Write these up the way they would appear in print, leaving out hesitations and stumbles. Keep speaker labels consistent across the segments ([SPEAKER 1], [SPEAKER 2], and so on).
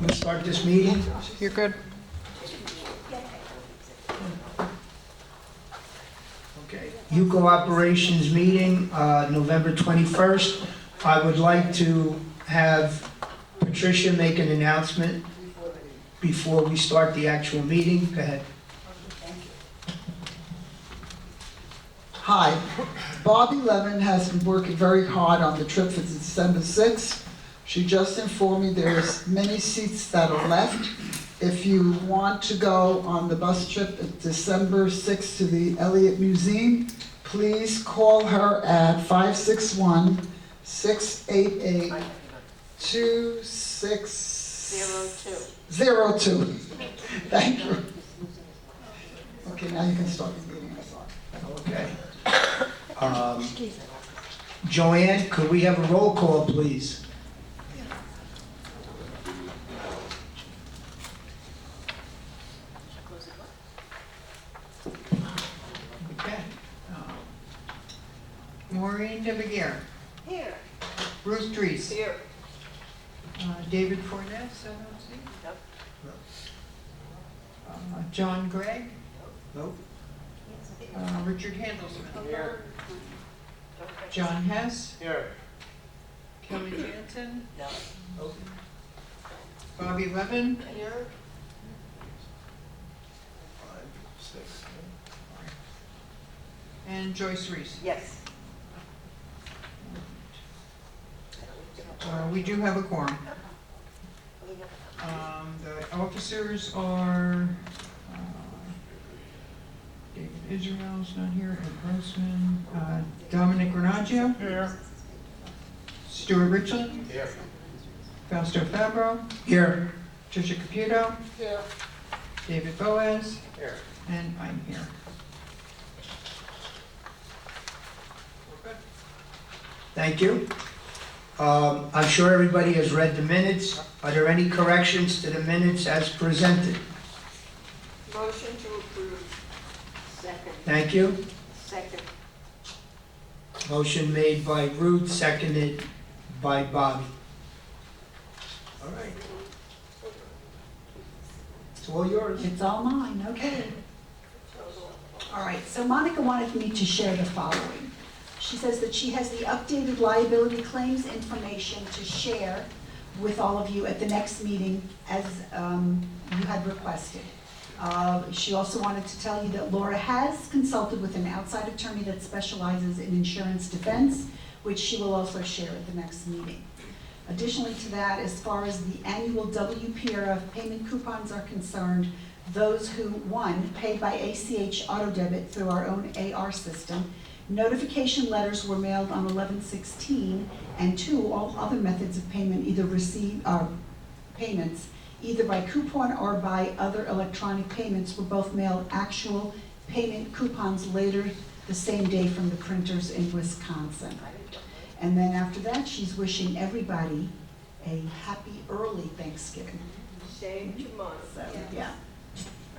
[SPEAKER 1] to start this meeting?
[SPEAKER 2] You're good.
[SPEAKER 1] Okay. UCO Operations Meeting, November 21st. I would like to have Patricia make an announcement before we start the actual meeting. Go ahead.
[SPEAKER 3] Hi, Bobby Levin has been working very hard on the trip for December 6th. She just informed me there's many seats that are left. If you want to go on the bus trip at December 6th to the Elliott Museum, please call her at 561-688-2602. Thank you. Okay, now you can start the meeting, I'm sorry.
[SPEAKER 1] Okay. Joanne, could we have a roll call, please?
[SPEAKER 2] Okay. Maureen DeBeguer.
[SPEAKER 4] Here.
[SPEAKER 2] Bruce Dries.
[SPEAKER 4] Here.
[SPEAKER 2] David Fornes, I don't see. John Gregg.
[SPEAKER 1] Nope.
[SPEAKER 2] Richard Handelsman. Here. John Hess.
[SPEAKER 5] Here.
[SPEAKER 2] Kelly Jansen.
[SPEAKER 1] Nope.
[SPEAKER 2] Bobby Levin.
[SPEAKER 4] Here.
[SPEAKER 2] And Joyce Reese.
[SPEAKER 4] Yes.
[SPEAKER 2] We do have a quorum. The officers are David Israel's not here, Ed Grossman, Dominic Renaggio.
[SPEAKER 5] Here.
[SPEAKER 2] Stuart Richland.
[SPEAKER 5] Here.
[SPEAKER 2] Fausto Fabro.
[SPEAKER 1] Here.
[SPEAKER 2] Tricia Caputo.
[SPEAKER 3] Here.
[SPEAKER 2] David Boaz.
[SPEAKER 5] Here.
[SPEAKER 2] And I'm here.
[SPEAKER 1] Thank you. I'm sure everybody has read the minutes. Are there any corrections to the minutes as presented?
[SPEAKER 4] Motion to approve. Second.
[SPEAKER 1] Thank you.
[SPEAKER 4] Second.
[SPEAKER 1] Motion made by Ruth, seconded by Bobby. All right. It's all yours.
[SPEAKER 6] It's all mine, okay. All right, so Monica wanted me to share the following. She says that she has the updated liability claims information to share with all of you at the next meeting as you had requested. She also wanted to tell you that Laura has consulted with an outside attorney that specializes in insurance defense, which she will also share at the next meeting. Additionally to that, as far as the annual WPRF payment coupons are concerned, those who, one, pay by ACH auto debit through our own AR system, notification letters were mailed on 11/16, and two, all other methods of payment either payments, either by coupon or by other electronic payments, were both mailed actual payment coupons later the same day from the printers in Wisconsin. And then after that, she's wishing everybody a happy early Thanksgiving.
[SPEAKER 4] Same to mine.
[SPEAKER 6] So, yeah.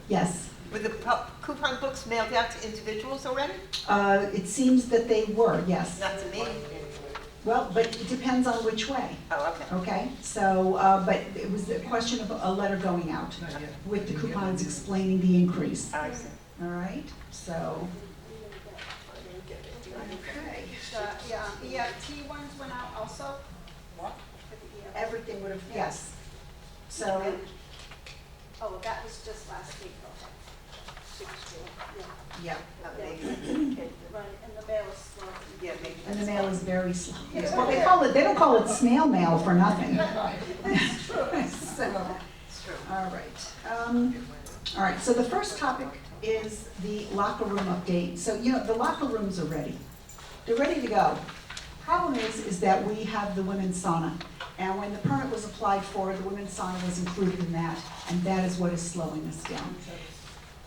[SPEAKER 6] Yes.
[SPEAKER 4] Were the coupon books mailed out to individuals already?
[SPEAKER 6] It seems that they were, yes.
[SPEAKER 4] Not to me.
[SPEAKER 6] Well, but it depends on which way,
[SPEAKER 4] Oh, okay.
[SPEAKER 6] okay? So, but it was a question of a letter going out with the coupons explaining the increase,
[SPEAKER 4] I see.
[SPEAKER 6] all right? So, okay.
[SPEAKER 7] The EFT ones went out also? What?
[SPEAKER 6] Everything would have, yes. So,
[SPEAKER 7] Oh, that was just last April.
[SPEAKER 6] yeah,
[SPEAKER 4] Oh, they-
[SPEAKER 7] Right, and the mail is slow.
[SPEAKER 4] Yeah, maybe
[SPEAKER 6] and the
[SPEAKER 4] that's
[SPEAKER 6] mail
[SPEAKER 4] why.
[SPEAKER 6] is very slow. Well, they don't call it snail mail for nothing. So,
[SPEAKER 4] It's true.
[SPEAKER 6] all right, so the first topic is the locker room update. So, you know, the locker rooms are ready. They're ready to go. Problem is that we have the women's sauna. And when the permit was applied for, the women's sauna was included in that, and that is what is slowing us down.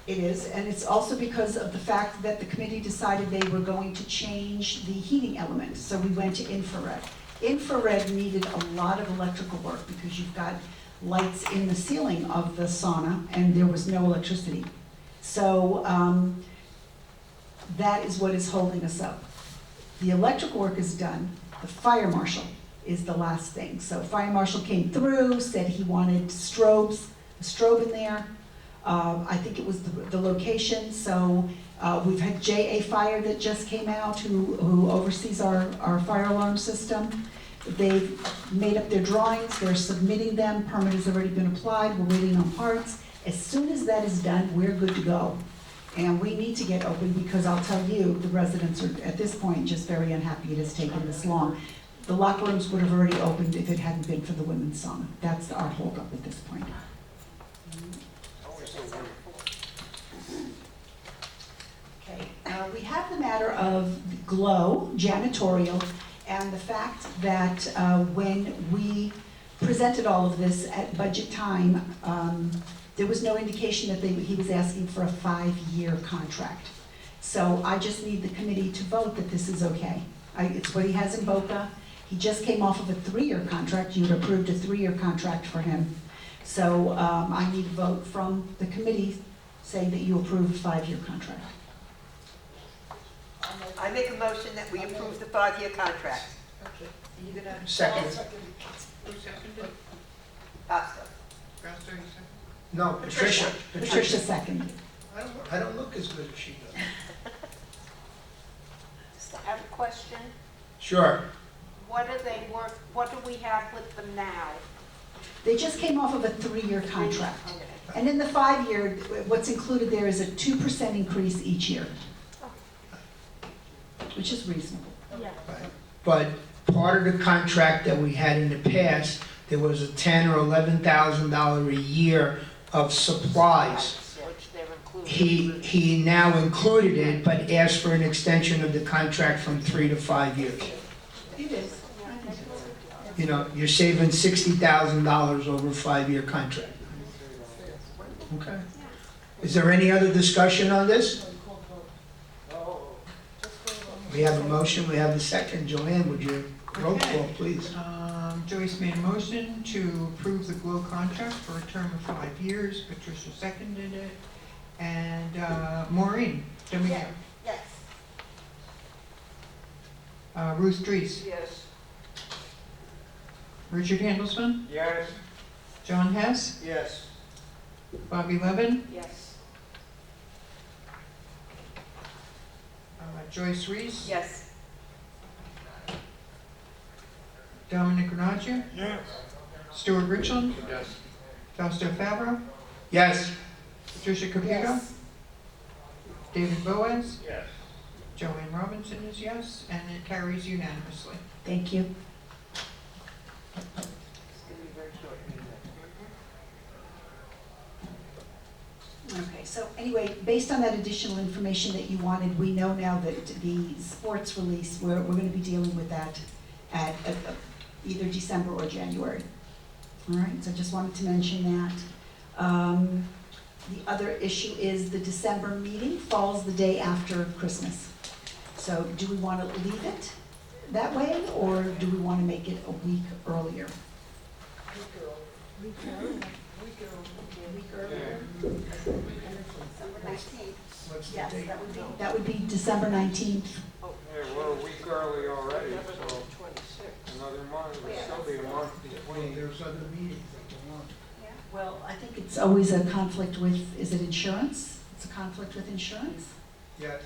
[SPEAKER 6] It is, and it's also because of the fact that the committee decided they were going to change the heating element, so we went to infrared. Infrared needed a lot of electrical work because you've got lights in the ceiling of the sauna and there was no electricity. So that is what is holding us up. The electrical work is done, the fire marshal is the last thing. So fire marshal came through, said he wanted a strobe in there. I think it was the location, so we've had JA Fire that just came out, who oversees our fire alarm system. They've made up their drawings, they're submitting them, permit has already been applied, we're waiting on parts. As soon as that is done, we're good to go. And we need to get open because I'll tell you, the residents are at this point just very unhappy it has taken this long. The locker rooms would have already opened if it hadn't been for the women's sauna. That's our holdup at this point. Okay, we have the matter of GLOW, janitorial, and the fact that when we presented all of this at budget time, there was no indication that he was asking for a 5-year contract. So I just need the committee to vote that this is okay. It's what he has in Boca. He just came off of a 3-year contract. You had approved a 3-year contract for him. So I need a vote from the committee saying that you approve a 5-year contract.
[SPEAKER 4] I make a motion that we approve the 5-year contract.
[SPEAKER 1] Second.
[SPEAKER 2] Who seconded?
[SPEAKER 4] Costa.
[SPEAKER 2] Costa, you seconded?
[SPEAKER 1] No, Patricia.
[SPEAKER 6] Patricia seconded.
[SPEAKER 1] I don't look as good as she does.
[SPEAKER 7] I have a question.
[SPEAKER 1] Sure.
[SPEAKER 7] What do we have with them now?
[SPEAKER 6] They just came off of a 3-year contract. And in the 5-year, what's included there is a 2% increase each year, which is reasonable.
[SPEAKER 7] Yeah.
[SPEAKER 1] But part of the contract that we had in the past, there was a $10,000 or $11,000 a year of supplies.
[SPEAKER 7] Which they're included.
[SPEAKER 1] He now included it, but asked for an extension of the contract from 3 to 5 years.
[SPEAKER 6] It is.
[SPEAKER 1] You know, you're saving $60,000 over a 5-year contract. Okay. Is there any other discussion on this? We have a motion, we have a second. Joanne, would you roll call, please?
[SPEAKER 2] Joyce made a motion to approve the GLOW contract for a term of 5 years. Patricia seconded it. And Maureen Domingo.
[SPEAKER 7] Yes.
[SPEAKER 2] Ruth Dries.
[SPEAKER 7] Yes.
[SPEAKER 2] Richard Handelsman.
[SPEAKER 5] Yes.
[SPEAKER 2] John Hess.
[SPEAKER 5] Yes.
[SPEAKER 2] Bobby Levin.
[SPEAKER 7] Yes.
[SPEAKER 2] Joyce Reese.
[SPEAKER 4] Yes.
[SPEAKER 2] Dominic Granacci.
[SPEAKER 5] Yes.
[SPEAKER 2] Stuart Richland.
[SPEAKER 5] Yes.
[SPEAKER 2] Fausto Fabro.
[SPEAKER 1] Yes?
[SPEAKER 2] Patricia Caputo.
[SPEAKER 7] Yes.
[SPEAKER 2] David Boaz.
[SPEAKER 5] Yes.
[SPEAKER 2] Joanne Robinson is yes, and it carries unanimously.
[SPEAKER 6] Thank you.
[SPEAKER 4] It's going to be very short.
[SPEAKER 6] Okay, so anyway, based on that additional information that you wanted, we know now that the sports release, we're going to be dealing with that at either December or January. All right, so I just wanted to mention that. The other issue is the December meeting falls the day after Christmas. So do we want to leave it that way, or do we want to make it a week earlier? Week earlier?
[SPEAKER 1] What's the
[SPEAKER 6] Yes,
[SPEAKER 1] date?
[SPEAKER 6] that would be December 19th.
[SPEAKER 5] Yeah, we're a week early already, so another month, it'll still be a month between.
[SPEAKER 1] There's other meetings that go on.
[SPEAKER 6] Well, I think it's always a conflict with, is it insurance? It's a conflict with insurance?
[SPEAKER 1] Yes.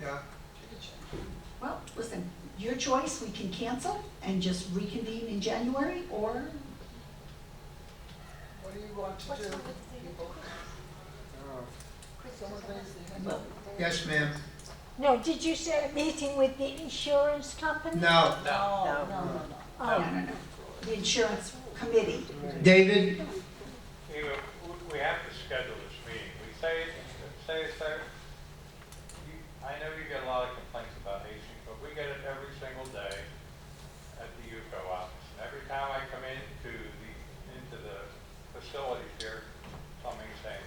[SPEAKER 1] Yeah.
[SPEAKER 6] Well, listen, your choice, we can cancel and just reconvene in January, or
[SPEAKER 3] What do you want to do?
[SPEAKER 6] well,
[SPEAKER 1] Yes, ma'am.
[SPEAKER 8] No, did you say a meeting with the insurance company?
[SPEAKER 1] No.
[SPEAKER 4] No.
[SPEAKER 6] no,
[SPEAKER 8] Oh,
[SPEAKER 6] no, no. The insurance committee.
[SPEAKER 1] David?
[SPEAKER 9] We have to schedule this meeting. We say it's there. I know you get a lot of complaints about AC, but we get it every single day at the UCO office. And every time I come into the facilities here, something's saying.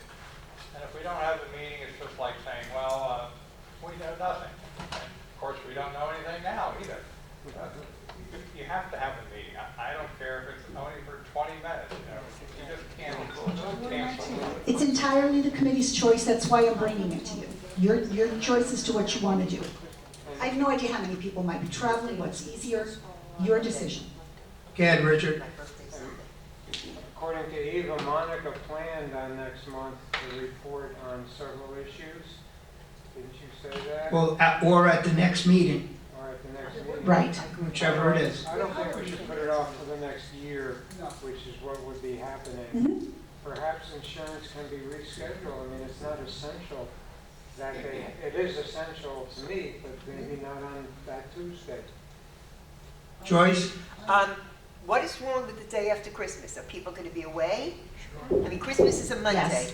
[SPEAKER 9] And if we don't have the meeting, it's just like saying, well, we know nothing. And of course, we don't know anything now either. You have to have a meeting. I don't care if it's only for 20 minutes, you know, you just can't cancel.
[SPEAKER 6] It's entirely the committee's choice, that's why I'm bringing it to you. Your choice as to what you want to do. I have no idea how many people might be traveling, what's easier. Your decision.
[SPEAKER 1] Go ahead, Richard.
[SPEAKER 4] My birthday's Sunday.
[SPEAKER 5] According to Eva, Monica planned on next month to report on several issues. Didn't you say that?
[SPEAKER 1] Well, or at the next meeting,
[SPEAKER 5] Or at the next meeting?
[SPEAKER 6] Right.
[SPEAKER 1] whichever it is.
[SPEAKER 5] I don't think we should put it off for the next year,
[SPEAKER 3] No.
[SPEAKER 5] which is what would be happening.
[SPEAKER 6] Mhm.
[SPEAKER 5] Perhaps insurance can be rescheduled. I mean, it's not essential that day. It is essential to me, but maybe not on that Tuesday.
[SPEAKER 1] Joyce?
[SPEAKER 4] What is wrong with the day after Christmas? Are people gonna be away? I mean, Christmas is a Monday.
[SPEAKER 6] Yes.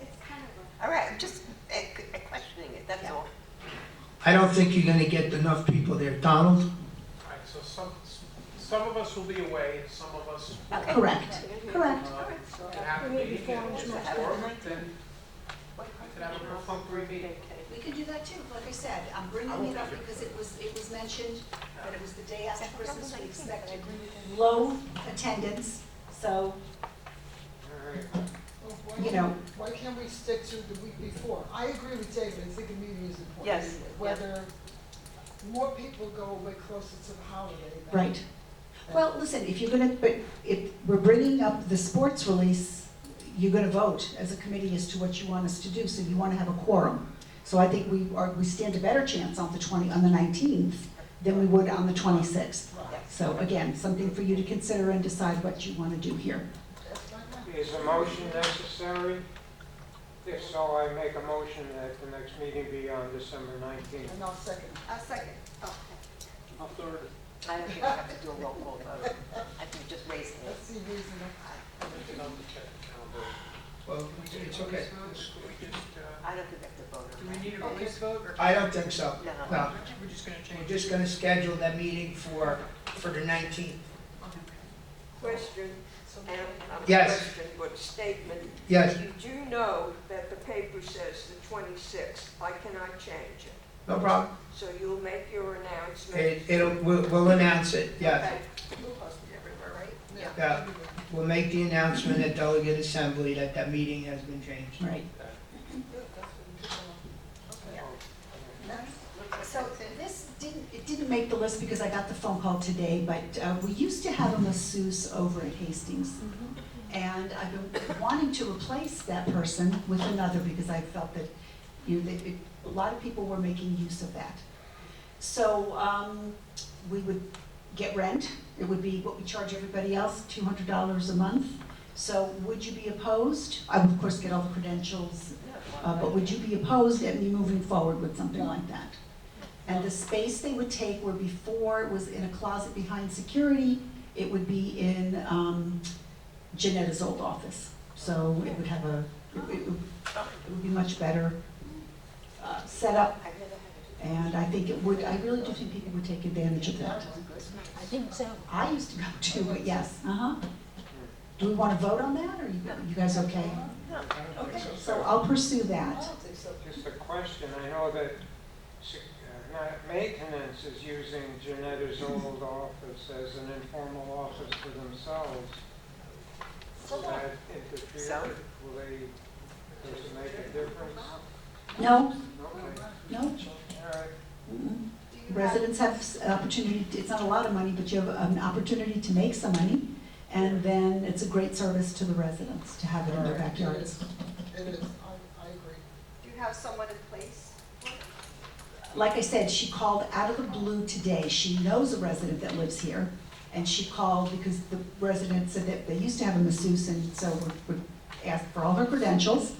[SPEAKER 7] It's kind of
[SPEAKER 4] All right, I'm just questioning it, that's all.
[SPEAKER 1] I don't think you're gonna get enough people there. Donald?
[SPEAKER 10] Right, so some of us will be away, and some of us
[SPEAKER 4] Okay.
[SPEAKER 6] Correct, correct.
[SPEAKER 10] can have a meeting, and if it's warrant, then we could have a perfunctory meeting.
[SPEAKER 6] We can do that too, like I said, I'm bringing it up because it was mentioned that it was the day after Christmas, we expected low attendance, so,
[SPEAKER 5] All right.
[SPEAKER 6] you know.
[SPEAKER 3] Why can't we stick to the week before? I agree with David, I think a meeting is important.
[SPEAKER 4] Yes,
[SPEAKER 3] Whether more people go away closer to the holiday than.
[SPEAKER 6] Right. Well, listen, if you're gonna, but if we're bringing up the sports release, you're gonna vote as a committee as to what you want us to do, so you wanna have a quorum. So I think we stand a better chance on the 19th than we would on the 26th. So again, something for you to consider and decide what you wanna do here.
[SPEAKER 5] Is a motion necessary? If so, I make a motion that the next meeting be on December 19th.
[SPEAKER 3] And I'll second.
[SPEAKER 7] a second. Oh,
[SPEAKER 10] I'll third it.
[SPEAKER 4] I don't think we have to do a roll call vote. I think just raise hands.
[SPEAKER 3] Let's see reasonable.
[SPEAKER 10] And I'll check the calendar.
[SPEAKER 1] Well, it's okay.
[SPEAKER 10] Should we just,
[SPEAKER 4] I don't think we have to vote
[SPEAKER 2] Do
[SPEAKER 4] on
[SPEAKER 2] we
[SPEAKER 4] that.
[SPEAKER 2] need a voice vote, or?
[SPEAKER 1] I don't think so.
[SPEAKER 4] No.
[SPEAKER 1] No.
[SPEAKER 2] We're just gonna
[SPEAKER 1] We're
[SPEAKER 2] change it?
[SPEAKER 1] just gonna schedule that meeting for the 19th.
[SPEAKER 11] Question, and not a
[SPEAKER 1] Yes.
[SPEAKER 11] question, but statement.
[SPEAKER 1] Yes,
[SPEAKER 11] You do know that the paper says the 26th. I cannot change it.
[SPEAKER 1] no problem.
[SPEAKER 11] So you'll make your announcement.
[SPEAKER 1] We'll announce it, yes.
[SPEAKER 11] Okay. We'll post it everywhere, right?
[SPEAKER 1] Yeah. We'll make the announcement at delegate assembly that that meeting has been changed.
[SPEAKER 6] Right. So this didn't make the list because I got the phone call today, but we used to have a masseuse over at Hastings. And I've been wanting to replace that person with another because I felt that, a lot of people were making use of that. So we would get rent, it would be what we charge everybody else, $200 a month. So would you be opposed? I would of course get all the credentials, but would you be opposed at me moving forward with something like that? And the space they would take where before it was in a closet behind security, it would be in Janetta's old office. So it would have it would be much better set up. And I think I really do think people would take advantage of that.
[SPEAKER 8] I think so.
[SPEAKER 6] I used to go to, but yes, Do we want to vote on that, or you guys okay? Okay, so I'll pursue that.
[SPEAKER 5] Just a question, I know that maintenance is using Janetta's old office as an informal office for themselves. Will that interfere? Will does it make a difference?
[SPEAKER 6] No,
[SPEAKER 5] Okay,
[SPEAKER 6] no.
[SPEAKER 5] all right.
[SPEAKER 6] Mm-mm. Residents have an opportunity, it's not a lot of money, but you have an opportunity to make some money. And then it's a great service to the residents to have it in their backyards.
[SPEAKER 3] It is, I agree.
[SPEAKER 7] Do you have someone in place?
[SPEAKER 6] Like I said, she called out of the blue today. She knows a resident that lives here. And she called because the resident said that they used to have a masseuse, and so would ask for all her credentials.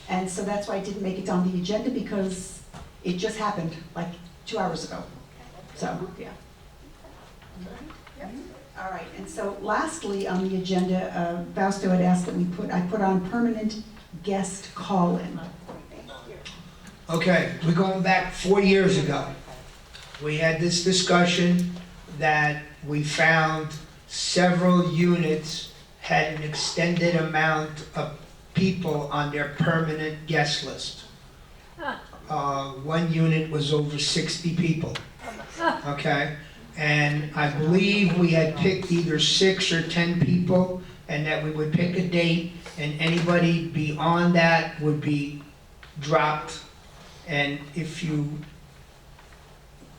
[SPEAKER 6] And so that's why I didn't make it on the agenda, because it just happened like 2 hours ago. So, yeah. All right, and so lastly on the agenda, Fausto had asked that I put on permanent guest call-in.
[SPEAKER 1] Okay, we're going back 4 years ago. We had this discussion that we found several units had an extended amount of people on their permanent guest list. One unit was over 60 people, okay? And I believe we had picked either 6 or 10 people, and that we would pick a date, and anybody beyond that would be dropped. And if you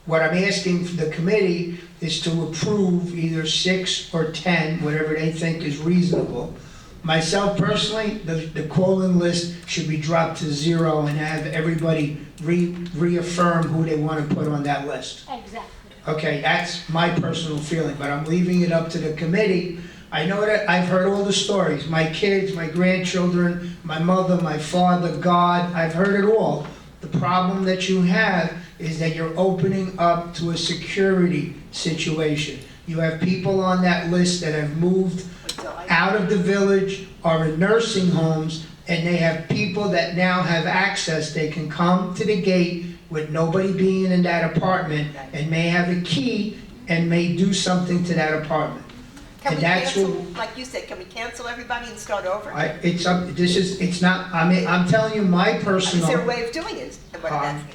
[SPEAKER 1] what I'm asking for the committee is to approve either 6 or 10, whatever they think is reasonable. Myself personally, the calling list should be dropped to 0 and have everybody reaffirm who they want to put on that list.
[SPEAKER 8] Exactly.
[SPEAKER 1] Okay, that's my personal feeling, but I'm leaving it up to the committee. I know that I've heard all the stories, my kids, my grandchildren, my mother, my father, God, I've heard it all. The problem that you have is that you're opening up to a security situation. You have people on that list that have moved out of the village, are in nursing homes, and they have people that now have access. They can come to the gate with nobody being in that apartment and may have a key and may do something to that apartment.
[SPEAKER 4] Can we
[SPEAKER 1] And that's
[SPEAKER 4] cancel,
[SPEAKER 1] what-
[SPEAKER 4] like you said, can we cancel everybody and start over?
[SPEAKER 1] It's not, I mean, I'm telling you my
[SPEAKER 4] Is there a
[SPEAKER 1] personal,
[SPEAKER 4] way of doing it? What I'm asking.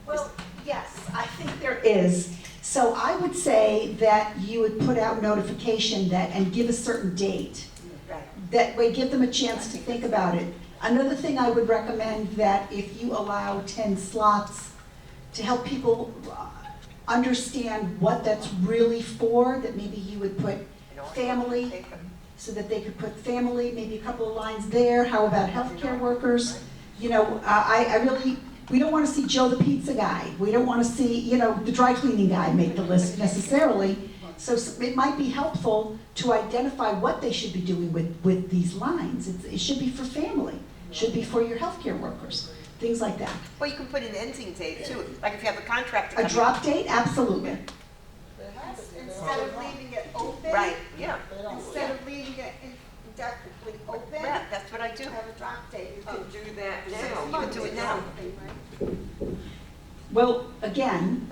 [SPEAKER 6] Well, yes, I think there is. So I would say that you would put out notification that, and give a certain date.
[SPEAKER 4] Right.
[SPEAKER 6] That way, give them a chance to think about it. Another thing I would recommend, that if you allow 10 slots, to help people understand what that's really for, that maybe you would put family, so that they could put family, maybe a couple of lines there. How about healthcare workers? You know, I really, we don't want to see Joe the pizza guy. We don't want to see, you know, the dry cleaning guy make the list necessarily. So it might be helpful to identify what they should be doing with these lines. It should be for family, should be for your healthcare workers, things like that.
[SPEAKER 4] Well, you can put an ending date too, like if you have a contract.
[SPEAKER 6] A drop date, absolutely.
[SPEAKER 7] Instead of leaving it open.
[SPEAKER 4] Right, yeah.
[SPEAKER 7] Instead of leaving it indefinitely open.
[SPEAKER 4] Yeah, that's what I do.
[SPEAKER 7] Have a drop date.
[SPEAKER 11] You can do that
[SPEAKER 4] You
[SPEAKER 11] now.
[SPEAKER 4] can do it now.
[SPEAKER 6] Well, again,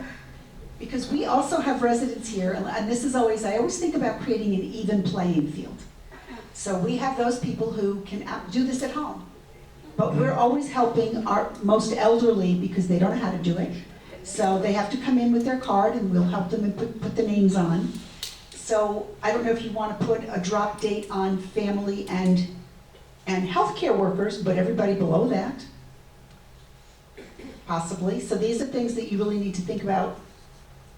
[SPEAKER 6] because we also have residents here, and this is always, I always think about creating an even playing field. So we have those people who can do this at home. But we're always helping our most elderly because they don't know how to do it. So they have to come in with their card and we'll help them and put the names on. So I don't know if you want to put a drop date on family and healthcare workers, but everybody below that, possibly. So these are things that you really need to think about,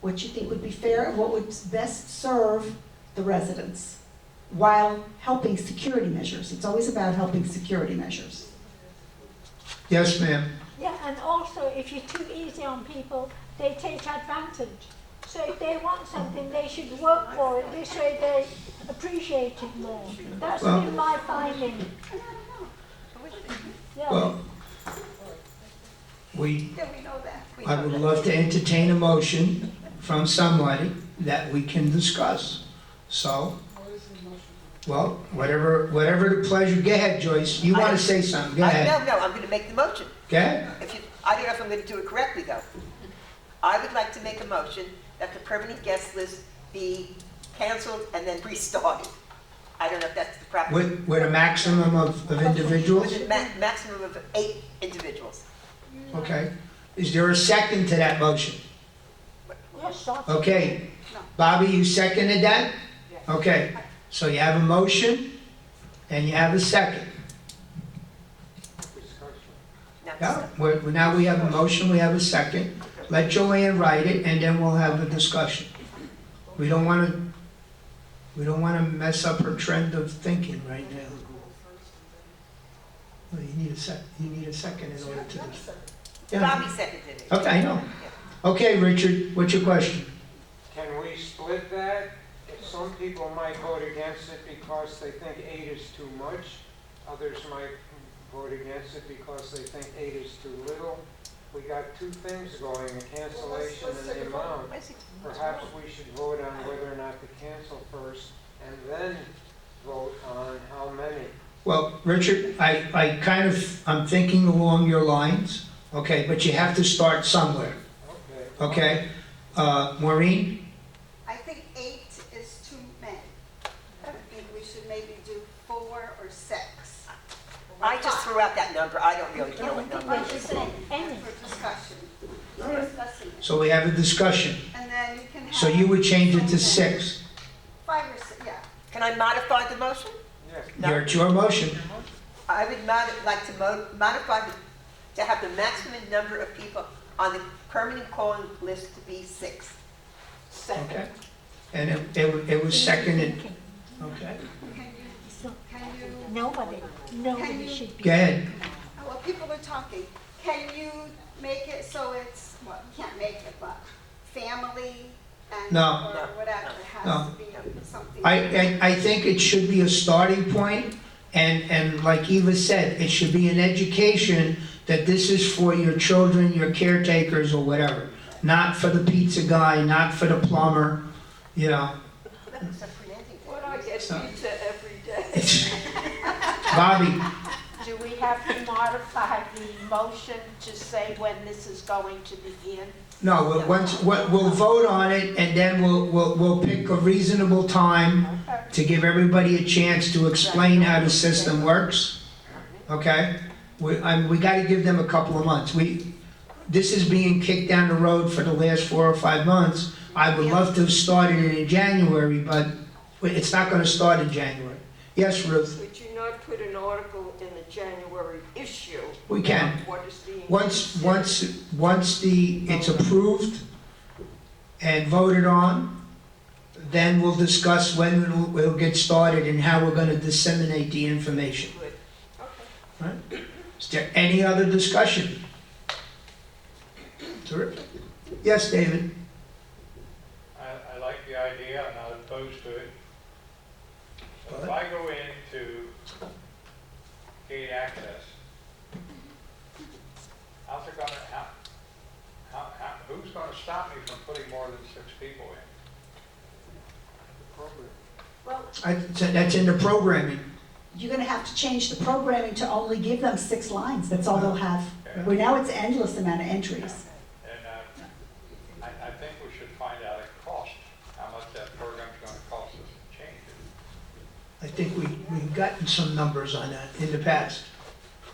[SPEAKER 6] what you think would be fair and what would best serve the residents while helping security measures. It's always about helping security measures.
[SPEAKER 1] yes, ma'am.
[SPEAKER 8] Yeah, and also if you're too easy on people, they take advantage. So if they want something, they should work for it. This way they appreciate it more. That's
[SPEAKER 1] Well-
[SPEAKER 8] been my finding. Yeah.
[SPEAKER 1] Well,
[SPEAKER 7] Yeah, we know that.
[SPEAKER 1] I would love to entertain a motion from somebody that we can discuss. So, well, whatever the pleasure, go ahead, Joyce, you want to say something, go ahead.
[SPEAKER 4] No, I'm gonna make the motion.
[SPEAKER 1] Go ahead.
[SPEAKER 4] I don't know if I'm gonna do it correctly though. I would like to make a motion that the permanent guest list be canceled and then restarted. I don't know if that's the proper.
[SPEAKER 1] With a maximum of individuals?
[SPEAKER 4] With a maximum of 8 individuals.
[SPEAKER 1] Okay. Is there a second to that motion?
[SPEAKER 8] Yes, that's
[SPEAKER 1] Okay. Bobby, you seconded that? Okay. So you have a motion and you have a second.
[SPEAKER 5] Discussion.
[SPEAKER 1] Yeah, now we have a motion, we have a second. Let Joanne write it and then we'll have a discussion. We don't want to mess up her trend of thinking right now. Well, you need a second in order to. Yeah.
[SPEAKER 4] Bobby seconded it.
[SPEAKER 1] Okay, I know. Okay, Richard, what's your question?
[SPEAKER 5] Can we split that? If some people might vote against it because they think 8 is too much, others might vote against it because they think 8 is too little. We got 2 things going, the cancellation and the amount. Perhaps we should vote on whether or not to cancel first and then vote on how many.
[SPEAKER 1] Well, Richard, I'm thinking along your lines, okay, but you have to start somewhere,
[SPEAKER 5] Okay.
[SPEAKER 1] okay? Maureen?
[SPEAKER 7] I think 8 is too many. I think we should maybe do 4 or 6.
[SPEAKER 4] I just threw out that number. I don't really care what number
[SPEAKER 7] I'm
[SPEAKER 4] it
[SPEAKER 7] just
[SPEAKER 4] is.
[SPEAKER 7] saying, for discussion. We're discussing it.
[SPEAKER 1] So we have a discussion.
[SPEAKER 7] And then you can have.
[SPEAKER 1] So you would change it to 6.
[SPEAKER 7] 5 or 6, yeah.
[SPEAKER 4] Can I modify the motion?
[SPEAKER 5] Yes.
[SPEAKER 1] It's your motion.
[SPEAKER 4] I would like to modify to have the maximum number of people on the permanent calling list to be 6.
[SPEAKER 1] Okay? And it was seconded, okay?
[SPEAKER 7] Can you,
[SPEAKER 8] Nobody
[SPEAKER 7] Can you-
[SPEAKER 8] should be.
[SPEAKER 1] Go ahead.
[SPEAKER 7] well, people are talking, can you make it so it's, well, you can't make it, but family and,
[SPEAKER 1] No.
[SPEAKER 7] or whatever, it
[SPEAKER 1] No.
[SPEAKER 7] has to be something.
[SPEAKER 1] I think it should be a starting point, and like Eva said, it should be an education that this is for your children, your caretakers, or whatever. Not for the pizza guy, not for the plumber, you know.
[SPEAKER 11] But I get
[SPEAKER 1] So-
[SPEAKER 11] pizza every day.
[SPEAKER 1] Bobby,
[SPEAKER 12] Do we have to modify the motion to say when this is going to begin?
[SPEAKER 1] no, we'll vote on it, and then we'll pick a reasonable time to give everybody a chance to explain how the system works, okay? We gotta give them a couple of months. This is being kicked down the road for the last 4 or 5 months. I would love to have started it in January, but it's not gonna start in January. Yes, Ruth?
[SPEAKER 11] Would you not put an article in the January issue?
[SPEAKER 1] We can.
[SPEAKER 11] about what is being
[SPEAKER 1] Once
[SPEAKER 11] considered?
[SPEAKER 1] it's approved and voted on, then we'll discuss when we'll get started and how we're gonna disseminate the information.
[SPEAKER 11] Good. Okay.
[SPEAKER 1] Is there any other discussion? Terrific. Yes, David?
[SPEAKER 9] I like the idea, I'm not opposed to it. So if
[SPEAKER 1] Good.
[SPEAKER 9] I go into gate access, how's it gonna, who's gonna stop me from putting more than 6 people in?
[SPEAKER 1] That's in the programming.
[SPEAKER 6] You're gonna have to change the programming to only give them 6 lines, that's all they'll have.
[SPEAKER 9] Okay.
[SPEAKER 6] Where now it's endless amount of entries.
[SPEAKER 9] And I think we should find out a cost, how much that program's gonna cost us to change it.
[SPEAKER 1] I think we've gotten some numbers on that in the past,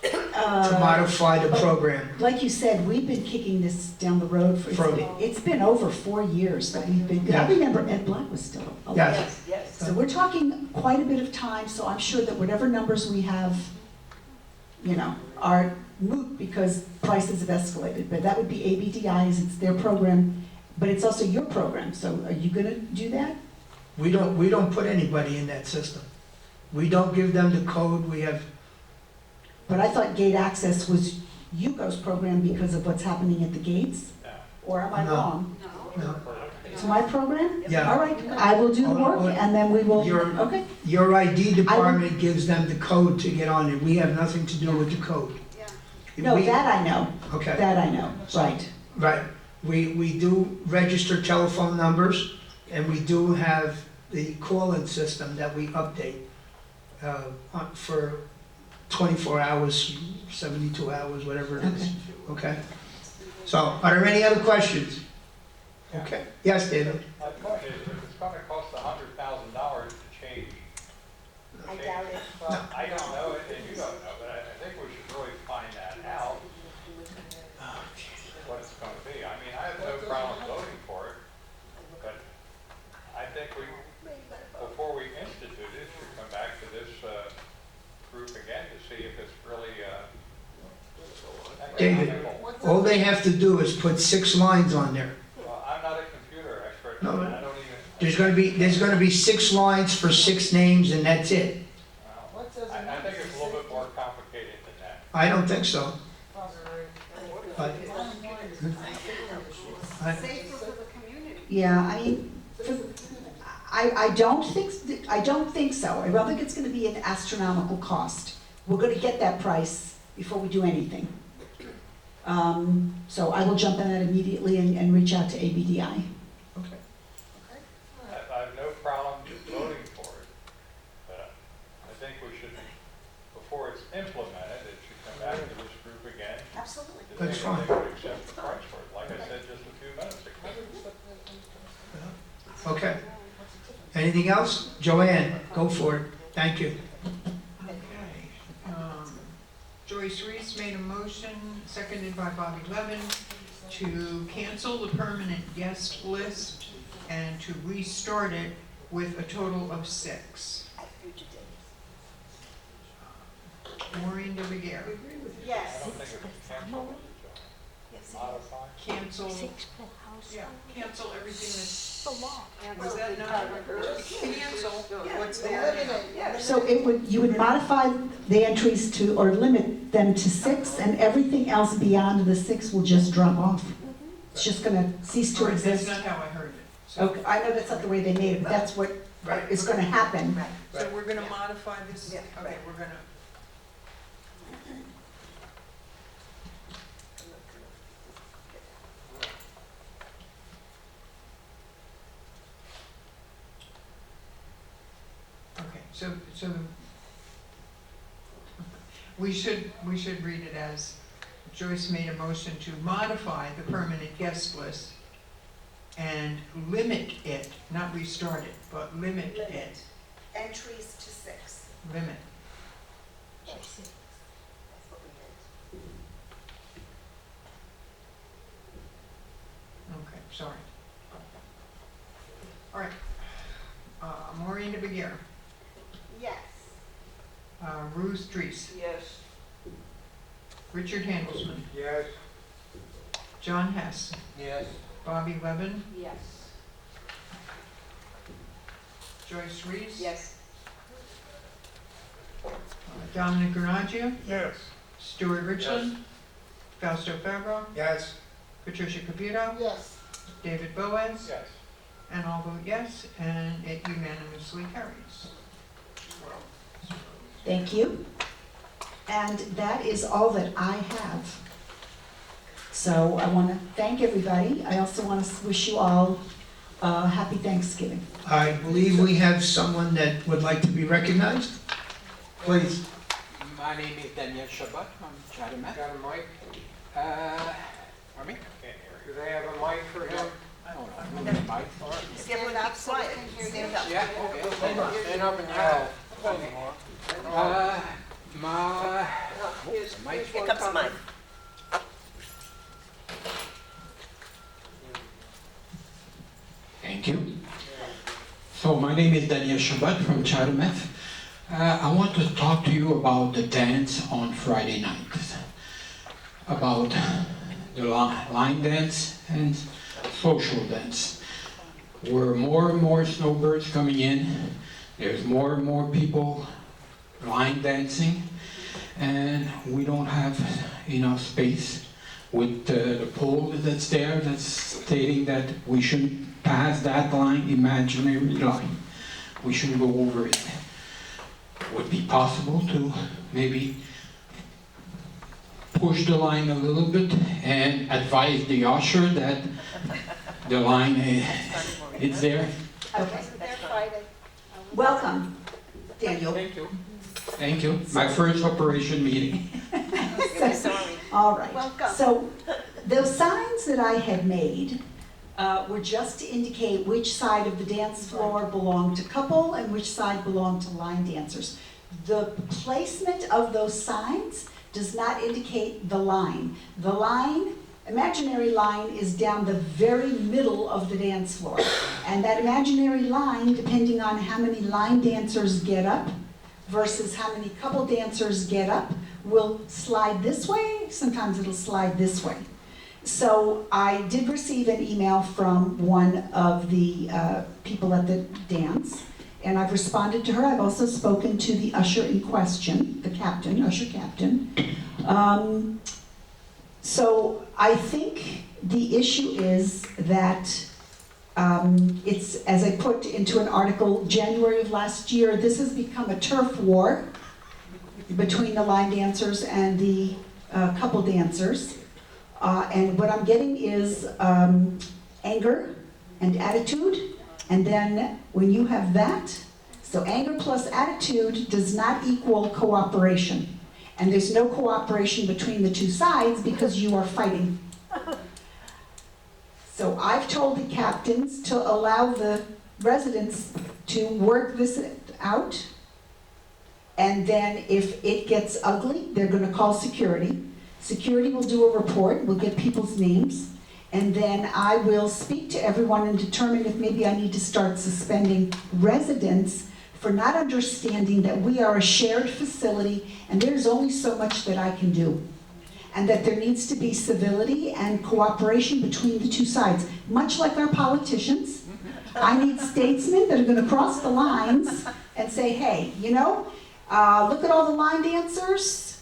[SPEAKER 1] to
[SPEAKER 6] Uh,
[SPEAKER 1] modify the program.
[SPEAKER 6] Like you said, we've been kicking this down the road for, it's been over 4 years that we've been,
[SPEAKER 1] Yeah.
[SPEAKER 6] I remember Ed Black was still alive.
[SPEAKER 1] Yes.
[SPEAKER 4] Yes.
[SPEAKER 6] So we're talking quite a bit of time, so I'm sure that whatever numbers we have, are moot because prices have escalated. But that would be ABDI's, it's their program, but it's also your program, so are you gonna do that?
[SPEAKER 1] We don't put anybody in that system. We don't give them the code, we have,
[SPEAKER 6] But I thought gate access was Yugo's program because of what's happening at the gates,
[SPEAKER 9] Yeah.
[SPEAKER 6] or am I
[SPEAKER 1] No.
[SPEAKER 6] wrong?
[SPEAKER 1] no.
[SPEAKER 6] It's my program?
[SPEAKER 1] Yeah.
[SPEAKER 6] All right, I will do the work and then we will,
[SPEAKER 1] Your-
[SPEAKER 6] okay.
[SPEAKER 1] Your ID department gives them the code to get on it. We have nothing to do with the code.
[SPEAKER 7] Yeah.
[SPEAKER 6] No,
[SPEAKER 1] We-
[SPEAKER 6] that I know,
[SPEAKER 1] Okay,
[SPEAKER 6] that I know, right.
[SPEAKER 1] right. We do register telephone numbers, and we do have the call-in system that we update for 24 hours, 72 hours, whatever it is. Okay? So, are there any other questions? Okay. Yes, David?
[SPEAKER 9] My point is, if it's gonna cost $100,000 to change.
[SPEAKER 12] I doubt it.
[SPEAKER 9] Well, I don't know it, and you don't know, but I think we should really find that out, what it's gonna be. I mean, I have no problem voting for it, but I think before we institute it, should come back to this, group again to see if it's really,
[SPEAKER 1] David,
[SPEAKER 9] economical.
[SPEAKER 1] all they have to do is put 6 lines on there.
[SPEAKER 9] Well, I'm not a computer expert,
[SPEAKER 1] No,
[SPEAKER 9] and I don't even.
[SPEAKER 1] There's gonna be 6 lines for 6 names, and that's it.
[SPEAKER 9] Well, I think it's a little bit more complicated than that.
[SPEAKER 1] I don't think so. But,
[SPEAKER 7] Safer for the community.
[SPEAKER 6] Yeah, I mean, I don't think so. I don't think it's gonna be an astronomical cost. We're gonna get that price before we do anything. So I will jump on that immediately and reach out to ABDI.
[SPEAKER 1] okay.
[SPEAKER 9] I have no problem voting for it, but I think we should, before it's implemented, it should come back to this group again.
[SPEAKER 6] Absolutely.
[SPEAKER 9] To
[SPEAKER 1] That's
[SPEAKER 9] see if
[SPEAKER 1] fine.
[SPEAKER 9] they would accept the price for it, like I said just a few minutes ago.
[SPEAKER 1] Okay. Anything else? Joanne, go for it. Thank you.
[SPEAKER 2] Okay. Joyce Reese made a motion, seconded by Bobby Levin, to cancel the permanent guest list and to restart it with a total of 6.
[SPEAKER 4] At future dates.
[SPEAKER 2] Maureen de Beguer.
[SPEAKER 9] I
[SPEAKER 7] Yes.
[SPEAKER 9] don't think it was canceled, was it, modify.
[SPEAKER 2] cancel,
[SPEAKER 8] Six per house.
[SPEAKER 2] yeah, cancel everything that's,
[SPEAKER 8] The law.
[SPEAKER 2] was that not? Cancel what's there now.
[SPEAKER 4] Yeah.
[SPEAKER 6] So you would modify the entries to, or limit them to 6, and everything else beyond the 6 will just drop off. It's just gonna cease to
[SPEAKER 2] Or that's
[SPEAKER 6] exist.
[SPEAKER 2] not how I heard it. So-
[SPEAKER 6] Okay, I know that's not the way they made it, but that's what
[SPEAKER 2] Right.
[SPEAKER 6] is gonna happen.
[SPEAKER 4] Right.
[SPEAKER 2] So we're gonna modify this,
[SPEAKER 4] Yeah,
[SPEAKER 2] okay,
[SPEAKER 4] right.
[SPEAKER 2] we're gonna, okay, so we should read it as Joyce made a motion to modify the permanent guest list and limit it, not restart it, but limit it,
[SPEAKER 6] Entries to 6.
[SPEAKER 2] limit.
[SPEAKER 4] That's what we meant.
[SPEAKER 2] Okay, sorry. All right. Maureen de Beguer,
[SPEAKER 7] Yes.
[SPEAKER 2] Ruth Dries,
[SPEAKER 11] Yes.
[SPEAKER 2] Richard Handelsman,
[SPEAKER 5] Yes.
[SPEAKER 2] John Hess,
[SPEAKER 5] Yes.
[SPEAKER 2] Bobby Levin,
[SPEAKER 12] Yes.
[SPEAKER 2] Joyce Reese.
[SPEAKER 4] Yes.
[SPEAKER 2] Dominic Granagio,
[SPEAKER 5] Yes.
[SPEAKER 2] Stuart Richland, Fausto Fabro,
[SPEAKER 5] Yes.
[SPEAKER 2] Patricia Caputo,
[SPEAKER 3] Yes.
[SPEAKER 2] David Boaz,
[SPEAKER 9] Yes.
[SPEAKER 2] and I'll vote yes, and it unanimously carries.
[SPEAKER 6] Thank you. And that is all that I have. So I want to thank everybody. I also want to wish you all a happy Thanksgiving.
[SPEAKER 1] I believe we have someone that would like to be recognized. Please.
[SPEAKER 13] My name is Daniel Shabbat from Charimat.
[SPEAKER 5] Got a mic?
[SPEAKER 13] Pardon me?
[SPEAKER 5] Do they have a mic for him?
[SPEAKER 13] I don't know. Mike?
[SPEAKER 4] See, everyone keep quiet. Stand up.
[SPEAKER 13] Yeah, okay.
[SPEAKER 5] Stand up and yell.
[SPEAKER 13] My,
[SPEAKER 11] Here's
[SPEAKER 13] Mike.
[SPEAKER 4] Here
[SPEAKER 11] one
[SPEAKER 4] comes
[SPEAKER 11] coming.
[SPEAKER 4] Mike.
[SPEAKER 13] thank you. So my name is Daniel Shabbat from Charimat. I want to talk to you about the dance on Friday night. About the line dance and social dance. Where more and more snowbirds coming in, there's more and more people line dancing, and we don't have enough space with the pole that's there that's stating that we shouldn't pass that line, imaginary line. We shouldn't go over it. Would be possible to maybe push the line a little bit and advise the usher that the line is there.
[SPEAKER 6] Okay.
[SPEAKER 7] They're Friday.
[SPEAKER 6] Welcome, Daniel.
[SPEAKER 13] Thank you. Thank you. My first operation meeting.
[SPEAKER 4] You'll be sorry.
[SPEAKER 6] All right.
[SPEAKER 7] Welcome.
[SPEAKER 6] So those signs that I had made were just to indicate which side of the dance floor belonged to couple and which side belonged to line dancers. The placement of those signs does not indicate the line. The line, imaginary line, is down the very middle of the dance floor. And that imaginary line, depending on how many line dancers get up versus how many couple dancers get up, will slide this way, sometimes it'll slide this way. So I did receive an email from one of the people at the dance, and I've responded to her. I've also spoken to the usher in question, the captain, usher captain. So I think the issue is that it's, as I put into an article, January of last year, this has become a turf war between the line dancers and the couple dancers. And what I'm getting is anger and attitude. And then when you have that, so anger plus attitude does not equal cooperation. And there's no cooperation between the two sides because you are fighting. So I've told the captains to allow the residents to work this out. And then if it gets ugly, they're gonna call security. Security will do a report, we'll get people's names, and then I will speak to everyone and determine if maybe I need to start suspending residents for not understanding that we are a shared facility and there's only so much that I can do. and that there needs to be civility and cooperation between the two sides, much like our politicians. I need statesmen that are gonna cross the lines and say, hey, you know, look at all the line dancers,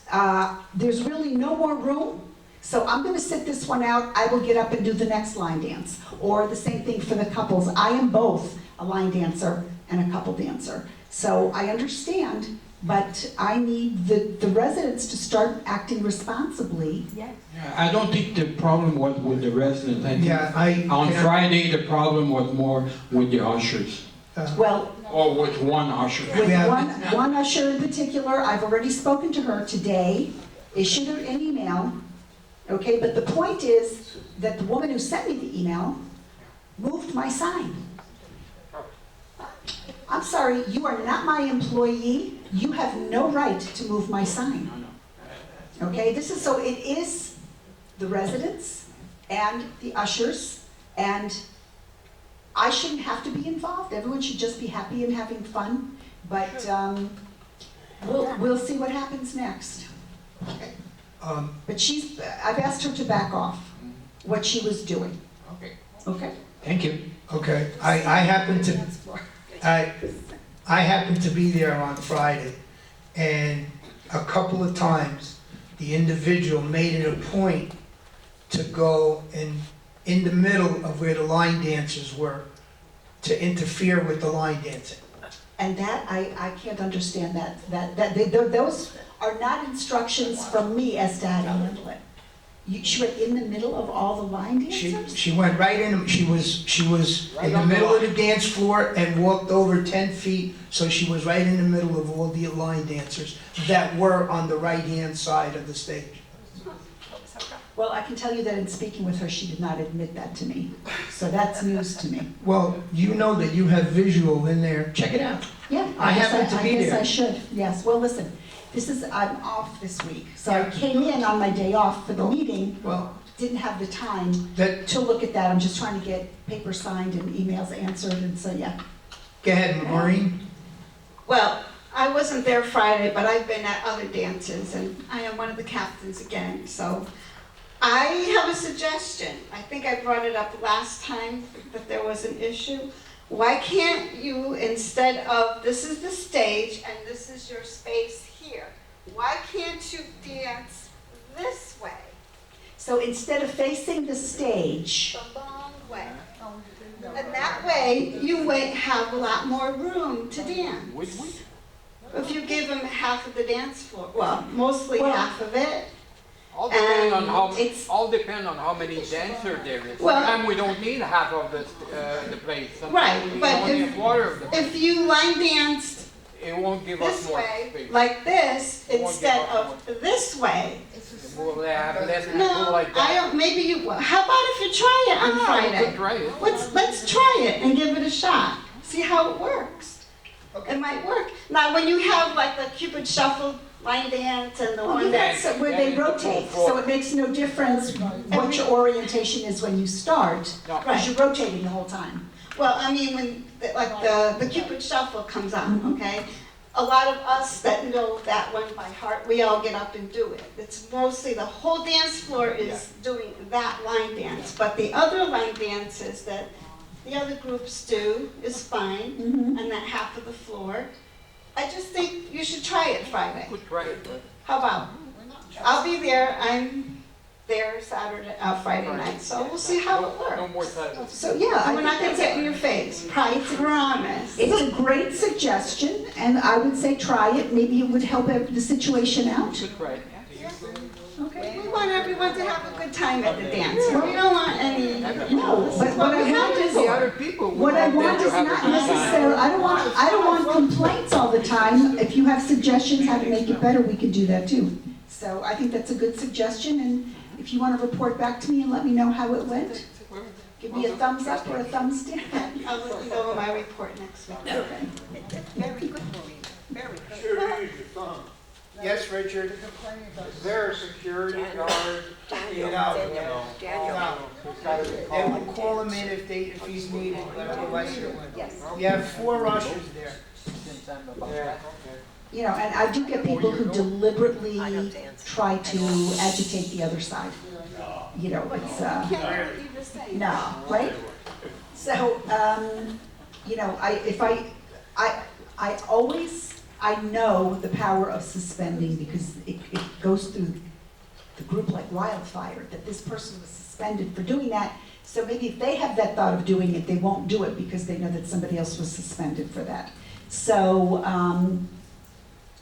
[SPEAKER 6] there's really no more room, so I'm gonna sit this one out, I will get up and do the next line dance. Or the same thing for the couples, I am both a line dancer and a couple dancer. So I understand, but I need the residents to start acting responsibly.
[SPEAKER 8] Yes.
[SPEAKER 13] Yeah, I don't think the problem was with the residents. I think
[SPEAKER 1] Yeah,
[SPEAKER 13] on Friday, the problem was more with the ushers,
[SPEAKER 6] Well,
[SPEAKER 13] or with one usher.
[SPEAKER 6] with
[SPEAKER 1] Yeah.
[SPEAKER 6] one usher in particular, I've already spoken to her today, issued her an email, okay? But the point is that the woman who sent me the email moved my sign. I'm sorry, you are not my employee, you have no right to move my sign. Okay, this is, so it is the residents and the ushers, and I shouldn't have to be involved, everyone should just be happy and having fun, but we'll see what happens next. But I've asked her to back off what she was doing.
[SPEAKER 13] Okay.
[SPEAKER 6] Okay?
[SPEAKER 13] Thank you.
[SPEAKER 1] Okay, I happen to be there on Friday, and a couple of times, the individual made it a point to go in the middle of where the line dancers were, to interfere with the line dancing.
[SPEAKER 6] And that, I can't understand those are not instructions from me as to how to handle it. She went in the middle of all the line dancers?
[SPEAKER 1] She went right in, she was in the middle of the dance floor and walked over 10 feet, so she was right in the middle of all the line dancers that were on the right-hand side of the stage.
[SPEAKER 6] Well, I can tell you that in speaking with her, she did not admit that to me. So that's news to me.
[SPEAKER 1] Well, you know that you have visual in there, check it out.
[SPEAKER 6] Yeah.
[SPEAKER 1] I happen to be
[SPEAKER 6] I guess
[SPEAKER 1] there.
[SPEAKER 6] I should, yes. Well, listen, I'm off this week. So I came in on my day off for the meeting,
[SPEAKER 1] Well,
[SPEAKER 6] didn't have the time
[SPEAKER 1] that,
[SPEAKER 6] to look at that. I'm just trying to get papers signed and emails answered, and so, yeah.
[SPEAKER 1] go ahead, Maureen.
[SPEAKER 7] Well, I wasn't there Friday, but I've been at other dances, and I am one of the captains again, so I have a suggestion. I think I brought it up last time that there was an issue. Why can't you, instead of, this is the stage and this is your space here, why can't you dance this way,
[SPEAKER 6] So instead of facing the stage,
[SPEAKER 7] the long way? And that way, you might have a lot more room to dance. If you give them half of the dance floor, well, mostly
[SPEAKER 6] Well,
[SPEAKER 7] half of it.
[SPEAKER 10] All depend on
[SPEAKER 7] it's-
[SPEAKER 10] all depend on how many dancers there is.
[SPEAKER 7] Well-
[SPEAKER 10] Sometimes we don't need half of the place. Sometimes
[SPEAKER 7] Right,
[SPEAKER 10] we need
[SPEAKER 7] but
[SPEAKER 10] only
[SPEAKER 7] if-
[SPEAKER 10] a quarter of the place.
[SPEAKER 7] If you line danced
[SPEAKER 10] It won't give us
[SPEAKER 7] this
[SPEAKER 10] more
[SPEAKER 7] way,
[SPEAKER 10] space.
[SPEAKER 7] like this,
[SPEAKER 10] It won't
[SPEAKER 7] instead
[SPEAKER 10] give us
[SPEAKER 7] of this way,
[SPEAKER 10] We'll have less people
[SPEAKER 7] no,
[SPEAKER 10] like
[SPEAKER 7] I
[SPEAKER 10] that.
[SPEAKER 7] don't, maybe you, how about if you try it on
[SPEAKER 10] We
[SPEAKER 7] Friday?
[SPEAKER 10] could try it.
[SPEAKER 7] Let's try it and give it a shot, see how it works. It might work. Now, when you have like the Cupid Shuffle line dance and the
[SPEAKER 6] well,
[SPEAKER 7] one that,
[SPEAKER 6] that's where they rotate, so it makes no difference what your orientation is when you start,
[SPEAKER 10] No.
[SPEAKER 6] because you're rotating the whole time.
[SPEAKER 7] well, I mean, when, like the Cupid Shuffle comes on, okay? A lot of us that know that one by heart, we all get up and do it. It's mostly, the whole dance floor is doing that line dance, but the other line dances that the other groups do is fine,
[SPEAKER 6] Mhm.
[SPEAKER 7] and that half of the floor. I just think you should try it Friday.
[SPEAKER 10] Could try it.
[SPEAKER 7] How about? I'll be there, I'm there Friday night, so we'll see how it
[SPEAKER 10] No
[SPEAKER 7] works.
[SPEAKER 10] more time.
[SPEAKER 6] So, yeah, I
[SPEAKER 7] And we're not
[SPEAKER 6] think
[SPEAKER 7] gonna get in
[SPEAKER 6] that's
[SPEAKER 7] your face, I promise.
[SPEAKER 6] it's a great suggestion, and I would say try it, maybe it would help the situation out.
[SPEAKER 10] Could try it.
[SPEAKER 6] Okay.
[SPEAKER 7] We want everyone to have a good time at the dance. We don't want any.
[SPEAKER 6] No, but what I want is,
[SPEAKER 10] The other people. would
[SPEAKER 6] what I
[SPEAKER 10] them
[SPEAKER 6] want
[SPEAKER 10] to
[SPEAKER 6] is
[SPEAKER 10] have a
[SPEAKER 6] not
[SPEAKER 10] good time.
[SPEAKER 6] necessarily, I don't want complaints all the time. If you have suggestions how to make it better, we could do that too. So I think that's a good suggestion, and if you want to report back to me and let me know how it went, give me a thumbs up or a thumbs down.
[SPEAKER 7] I'll let you know in my report next week.
[SPEAKER 6] Okay.
[SPEAKER 4] Very good, Maureen, very good.
[SPEAKER 1] Yes, Richard?
[SPEAKER 5] Is there a security guard?
[SPEAKER 1] No.
[SPEAKER 4] Daniel,
[SPEAKER 5] Who's got to be
[SPEAKER 1] They
[SPEAKER 5] called?
[SPEAKER 1] will call him in if he's needed, but otherwise he won't.
[SPEAKER 4] yes.
[SPEAKER 1] You have 4 ushers there.
[SPEAKER 5] Yeah, okay.
[SPEAKER 6] you know, and I do get people who deliberately
[SPEAKER 4] I don't dance.
[SPEAKER 6] try to agitate the other side. You know, it's,
[SPEAKER 7] Can't hear what you were saying.
[SPEAKER 6] no, right? So, you know, I know the power of suspending because it goes through the group like wildfire, that this person was suspended for doing that. So maybe if they have that thought of doing it, they won't do it because they know that somebody else was suspended for that. So,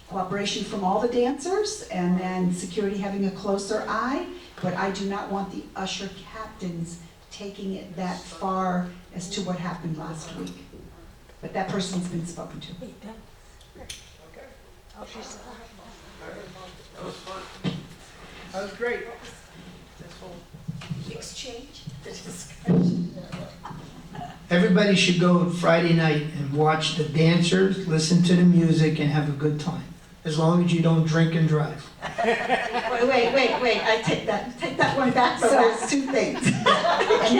[SPEAKER 6] cooperation from all the dancers and then security having a closer eye, but I do not want the usher captains taking it that far as to what happened last week. But that person's been spoken to.
[SPEAKER 2] That was great.
[SPEAKER 6] Exchange the discussion.
[SPEAKER 1] Everybody should go Friday night and watch the dancers, listen to the music, and have a good time. As long as you don't drink and drive.
[SPEAKER 6] Wait, I take that one back, so there's two things. And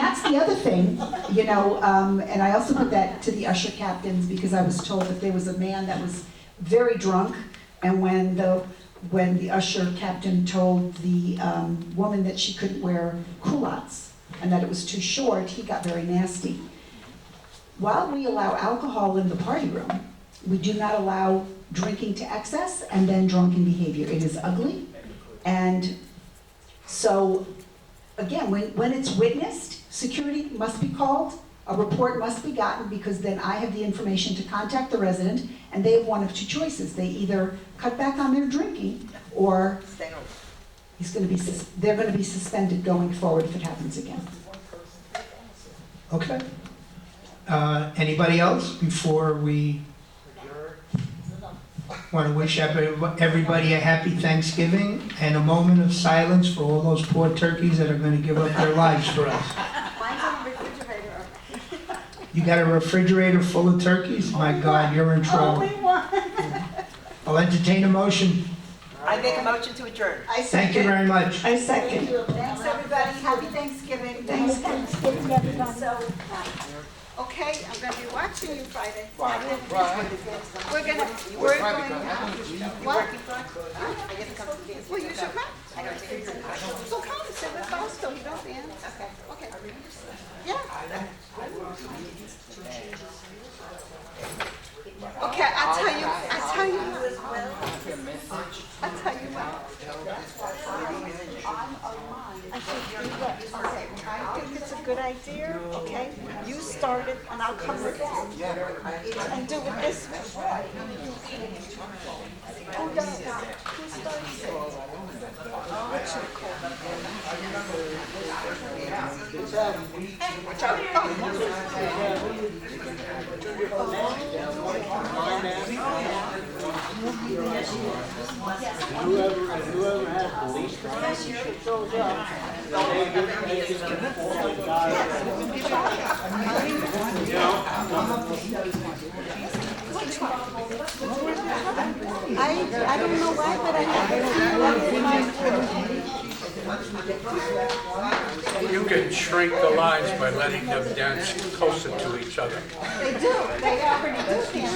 [SPEAKER 6] that's the other thing, you know, and I also put that to the usher captains because I was told that there was a man that was very drunk, and when the usher captain told the woman that she couldn't wear culottes and that it was too short, he got very nasty. While we allow alcohol in the party room, we do not allow drinking to excess and then drunken behavior. It is ugly. And so, again, when it's witnessed, security must be called, a report must be gotten, because then I have the information to contact the resident, and they have one of two choices. They either cut back on their drinking, or
[SPEAKER 4] Stay home.
[SPEAKER 6] they're going to be suspended going forward if it happens again.
[SPEAKER 1] Okay. Anybody else before we want to wish everybody a happy Thanksgiving and a moment of silence for all those poor turkeys that are going to give up their lives for us.
[SPEAKER 7] Mine's on the refrigerator.
[SPEAKER 1] You got a refrigerator full of turkeys? My God, you're in trouble.
[SPEAKER 7] Only one.
[SPEAKER 1] I'll entertain a motion.
[SPEAKER 4] I make a motion to adjourn.
[SPEAKER 6] I
[SPEAKER 1] Thank you
[SPEAKER 6] second.
[SPEAKER 1] very much.
[SPEAKER 6] I second. Thanks, everybody. Happy Thanksgiving. Thanks.
[SPEAKER 8] Thanksgiving, everybody.
[SPEAKER 7] Okay, I'm gonna be watching you Friday.
[SPEAKER 4] Why?
[SPEAKER 7] We're going,
[SPEAKER 4] You working Friday? I get to come to the dance.
[SPEAKER 7] well, you should come.
[SPEAKER 4] I gotta take your picture.
[SPEAKER 7] So come, sit with Fausto, you don't dance. Okay. Yeah. Okay, I'll tell you what. I think it's a good idea, okay? You start it and I'll come with you. And do it this way. Oh, yeah. Who starts it?
[SPEAKER 14] Whoever had police shows up,
[SPEAKER 7] I don't know why, but I have a feeling in my
[SPEAKER 14] you can shrink the lines by letting them dance closer to each other.
[SPEAKER 7] They do, they already do dance.